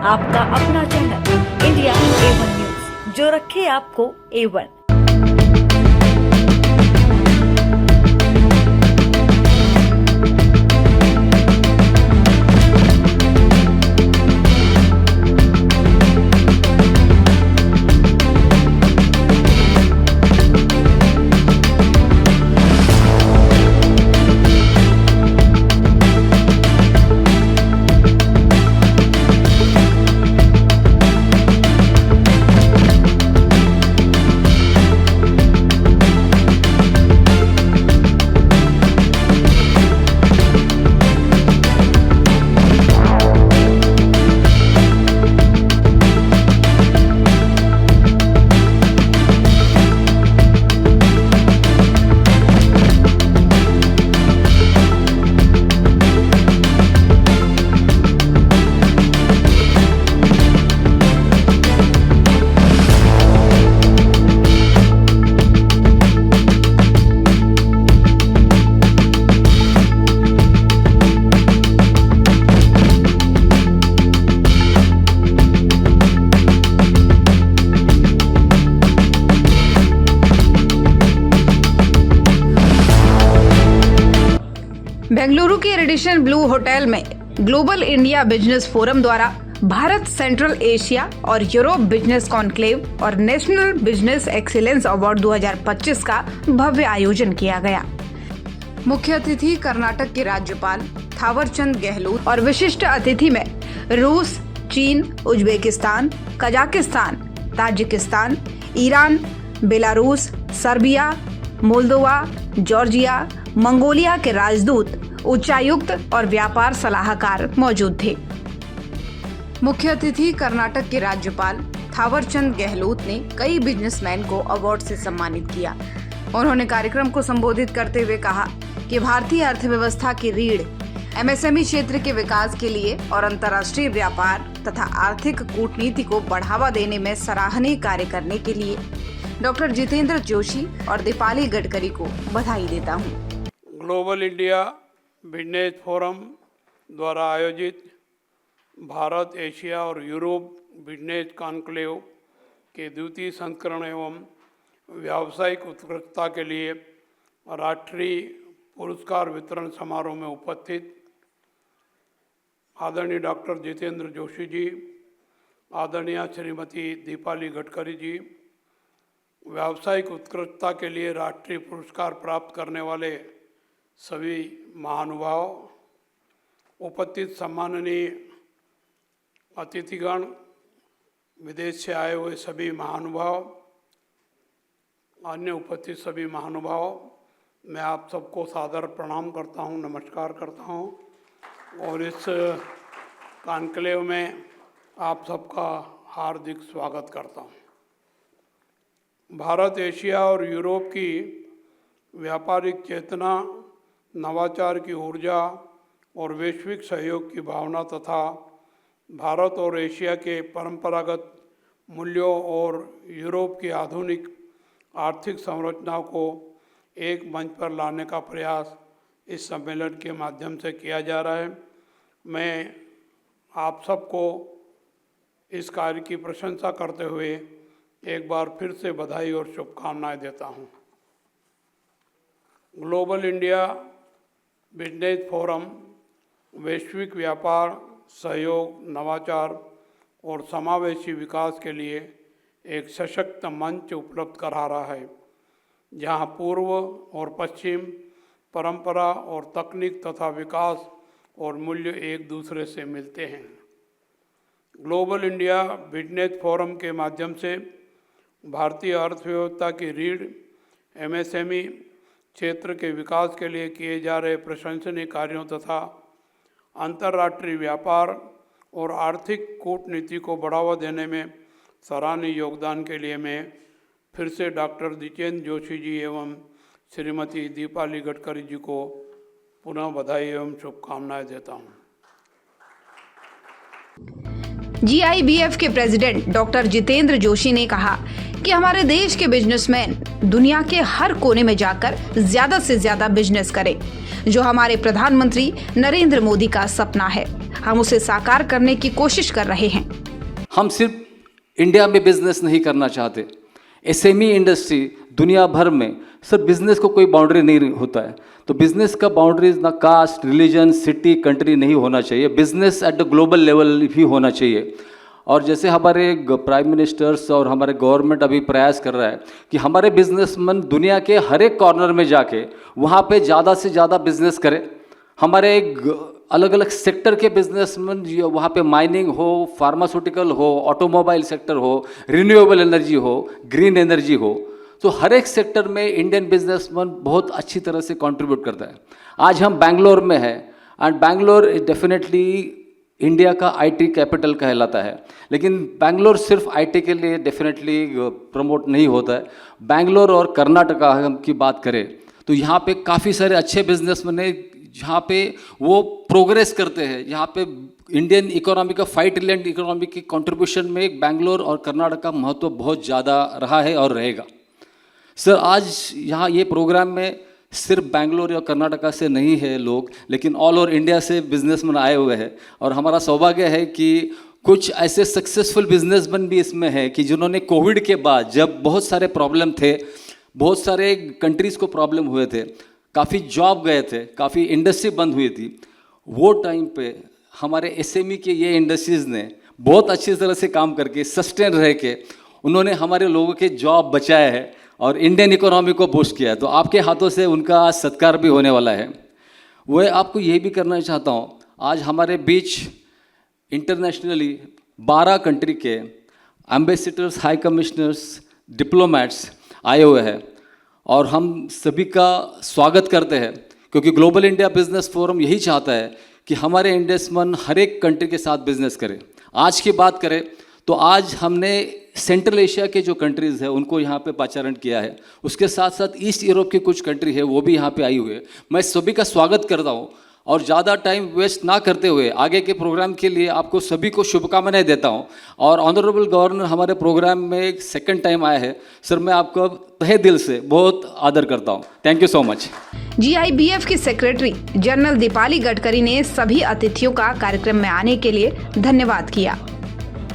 आपका अपना channel India A1 news, जो रखे आपको A1। बेंगलुरु के रेडिसन ब्लू होटल में ग्लोबल इंडिया बिजनेस फोरम द्वारा भारत सेंट्रल एशिया और यूरोप बिजनेस कॉन्क्लेव और नेशनल बिजनेस एक्सीलेंस अवार्ड 2025 का भव्य आयोजन किया गया। मुख्य अतिथि कर्नाटक के राज्यपाल थावरचंद गहलोत और विशिष्ट अतिथि में रूस, चीन, Uzbekistan, Kazakhstan, Tajikistan, Iran, Belarus, Serbia, Moldova, Georgia, Mongolia के राजदूत, उच्चायुक्त और व्यापार सलाहकार मौजूद थे। मुख्य अतिथि कर्नाटक के राज्यपाल थावरचंद गहलोत ने कई बिजनेसमैन को अवार्ड से सम्मानित किया। उन्होंने कार्यक्रम को संबोधित करते हुए कहा कि भारतीय अर्थव्यवस्था की रीढ़ एमएसएमई क्षेत्र के विकास के लिए और अंतर्राष्ट्रीय व्यापार तथा आर्थिक कूटनीति को बढ़ावा देने में सराहनीय कार्य करने के लिए डॉक्टर जितेंद्र जोशी और दीपाली गडकरी को बधाई देता हूँ। ग्लोबल इंडिया बिजनेस फोरम द्वारा आयोजित भारत, एशिया और यूरोप बिजनेस कॉन्क्लेव के द्वितीय संस्करण एवं व्यावसायिक उत्कृष्टता के लिए राष्ट्रीय पुरस्कार वितरण समारोह में उपस्थित आदरणीय डॉक्टर जितेंद्र जोशी जी, आदरणीय श्रीमती दीपाली गडकरी जी, व्यावसायिक उत्कृष्टता के लिए राष्ट्रीय पुरस्कार प्राप्त करने वाले सभी महानुभाव, उपस्थित सम्माननीय अतिथिगण, विदेश से आए हुए सभी महानुभाव, अन्य उपस्थित सभी महानुभाव, मैं आप सबको सादर प्रणाम करता हूं, नमस्कार करता हूं और इस कॉन्क्लेव में आप सबका हार्दिक स्वागत करता हूं। भारत, एशिया और यूरोप की व्यापारिक चेतना, नवाचार की ऊर्जा और वैश्विक सहयोग की भावना तथा भारत और एशिया के परंपरागत मूल्यों और यूरोप की आधुनिक आर्थिक संरचनाओं को एक मंच पर लाने का प्रयास इस सम्मेलन के माध्यम से किया जा रहा है। मैं आप सबको इस कार्य की प्रशंसा करते हुए एक बार फिर से बधाई और शुभकामनाएं देता हूं। ग्लोबल इंडिया बिजनेस फोरम वैश्विक व्यापार, सहयोग, नवाचार और समावेशी विकास के लिए एक सशक्त मंच उपलब्ध करा रहा है, जहां पूर्व और पश्चिम, परंपरा और तकनीक तथा विकास और मूल्य एक दूसरे से मिलते हैं। ग्लोबल इंडिया बिजनेस फोरम के माध्यम से भारतीय अर्थव्यवस्था की रीढ़ एमएसएमई क्षेत्र के विकास के लिए किए जा रहे प्रशंसनीय कार्यों तथा अंतर्राष्ट्रीय व्यापार और आर्थिक कूटनीति को बढ़ावा देने में सराहनीय योगदान के लिए मैं फिर से डॉक्टर जितेंद्र जोशी जी एवं श्रीमती दीपाली गडकरी जी को पुनः बधाई एवं शुभकामनाएं देता हूँ। GIBF के प्रेसिडेंट डॉक्टर जितेंद्र जोशी ने कहा कि हमारे देश के बिजनेसमैन दुनिया के हर कोने में जाकर ज्यादा से ज्यादा बिजनेस करें, जो हमारे प्रधानमंत्री नरेंद्र मोदी का सपना है। हम उसे साकार करने की कोशिश कर रहे हैं। हम सिर्फ इंडिया में बिजनेस नहीं करना चाहते। एसएमई इंडस्ट्री दुनिया भर में सर बिजनेस को कोई बाउंड्री नहीं होता है, तो बिजनेस का बाउंड्रीज ना कास्ट, रिलीजन, सिटी, कंट्री नहीं होना चाहिए। Business at the global level भी होना चाहिए। और जैसे हमारे प्राइम मिनिस्टर्स और हमारे गवर्नमेंट अभी प्रयास कर रहा है कि हमारे बिजनेसमैन दुनिया के हर एक कॉर्नर में जाके वहाँ पे ज़्यादा से ज़्यादा बिजनेस करें। हमारे अलग अलग सेक्टर के बिजनेसमैन वहाँ पे माइनिंग हो, फार्मास्यूटिकल हो, ऑटोमोबाइल सेक्टर हो, रिन्यूएबल एनर्जी हो, ग्रीन एनर्जी हो, तो हर एक सेक्टर में इंडियन बिजनेसमैन बहुत अच्छी तरह से कंट्रीब्यूट करता है। आज हम बैंगलोर में हैं एंड बैंगलोर डेफिनेटली इंडिया का आईटी कैपिटल कहलाता है, लेकिन बैंगलोर सिर्फ आईटी के लिए डेफिनेटली प्रमोट नहीं होता है। बैंगलोर और कर्नाटका हम की बात करें तो यहाँ पे काफ़ी सारे अच्छे बिजनेसमैन हैं जहाँ पे वो प्रोग्रेस करते हैं। यहाँ पे इंडियन इकोनॉमी का 5 ट्रिलियन इकोनॉमी की कंट्रीब्यूशन में बैंगलोर और कर्नाटक का महत्व बहुत ज़्यादा रहा है और रहेगा। सर आज यहाँ ये प्रोग्राम में सिर्फ बैंगलोर या कर्नाटका से नहीं है लोग, लेकिन ऑल ओवर इंडिया से बिजनेसमैन आए हुए हैं और हमारा सौभाग्य है कि कुछ ऐसे सक्सेसफुल बिजनेसमैन भी इसमें हैं कि जिन्होंने कोविड के बाद जब बहुत सारे प्रॉब्लम थे, बहुत सारे कंट्रीज़ को प्रॉब्लम हुए थे, काफ़ी जॉब गए थे, काफ़ी इंडस्ट्री बंद हुई थी, वो टाइम पे हमारे एसएमई के ये इंडस्ट्रीज़ ने बहुत अच्छी तरह से काम करके सस्टेन रह के उन्होंने हमारे लोगों के जॉब बचाए हैं और इंडियन इकोनॉमी को बूस्ट किया है। तो आपके हाथों से उनका सत्कार भी होने वाला है। वह आपको ये भी करना चाहता हूँ, आज हमारे बीच इंटरनेशनली 12 कंट्री के एम्बेसडर्स, हाई कमिश्नर्स, डिप्लोमेट्स आए हुए हैं और हम सभी का स्वागत करते हैं, क्योंकि ग्लोबल इंडिया बिजनेस फोरम यही चाहता है कि हमारे इंडस्ट्रीमैन हर एक कंट्री के साथ बिजनेस करें। आज की बात करें तो आज हमने सेंट्रल एशिया के जो कंट्रीज़ है उनको यहाँ पे पाचारण किया है, उसके साथ साथ ईस्ट यूरोप की कुछ कंट्री है वो भी यहाँ पे आई हुई है। मैं सभी का स्वागत करता हूँ और ज़्यादा टाइम वेस्ट ना करते हुए आगे के प्रोग्राम के लिए आपको सभी को शुभकामनाएं देता हूँ। और ऑनरेबल गवर्नर हमारे प्रोग्राम में सेकंड टाइम आए हैं, सर मैं आपका तहे दिल से बहुत आदर करता हूँ। Thank you so much. GIBF की सेक्रेटरी जनरल दीपाली गडकरी ने सभी अतिथियों का कार्यक्रम में आने के लिए धन्यवाद किया।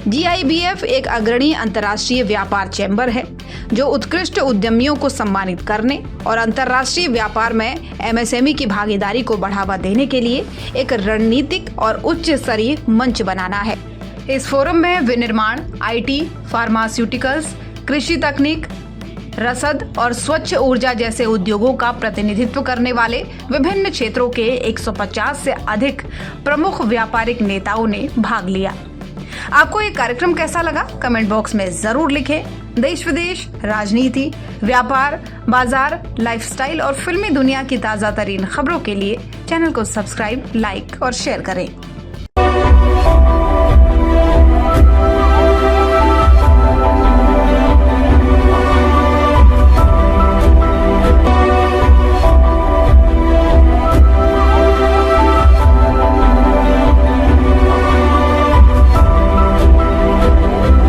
GIBF एक अग्रणी अंतर्राष्ट्रीय व्यापार चैम्बर है जो उत्कृष्ट उद्यमियों को सम्मानित करने और अंतर्राष्ट्रीय व्यापार में MSME की भागीदारी को बढ़ावा देने के लिए एक रणनीतिक और उच्च स्तरीय मंच बनाना है। इस फोरम में विनिर्माण, IT, फार्मास्यूटिकल्स, कृषि तकनीक, रसद और स्वच्छ ऊर्जा जैसे उद्योगों का प्रतिनिधित्व करने वाले विभिन्न क्षेत्रों के 150 से अधिक प्रमुख व्यापारिक नेताओं ने भाग लिया। आपको ये कार्यक्रम कैसा लगा कमेंट बॉक्स में जरूर लिखें। देश विदेश, राजनीति, व्यापार, बाजार, लाइफस्टाइल और फिल्मी दुनिया की ताजा तरीन खबरों के लिए चैनल को सब्सक्राइब, लाइक और शेयर करें।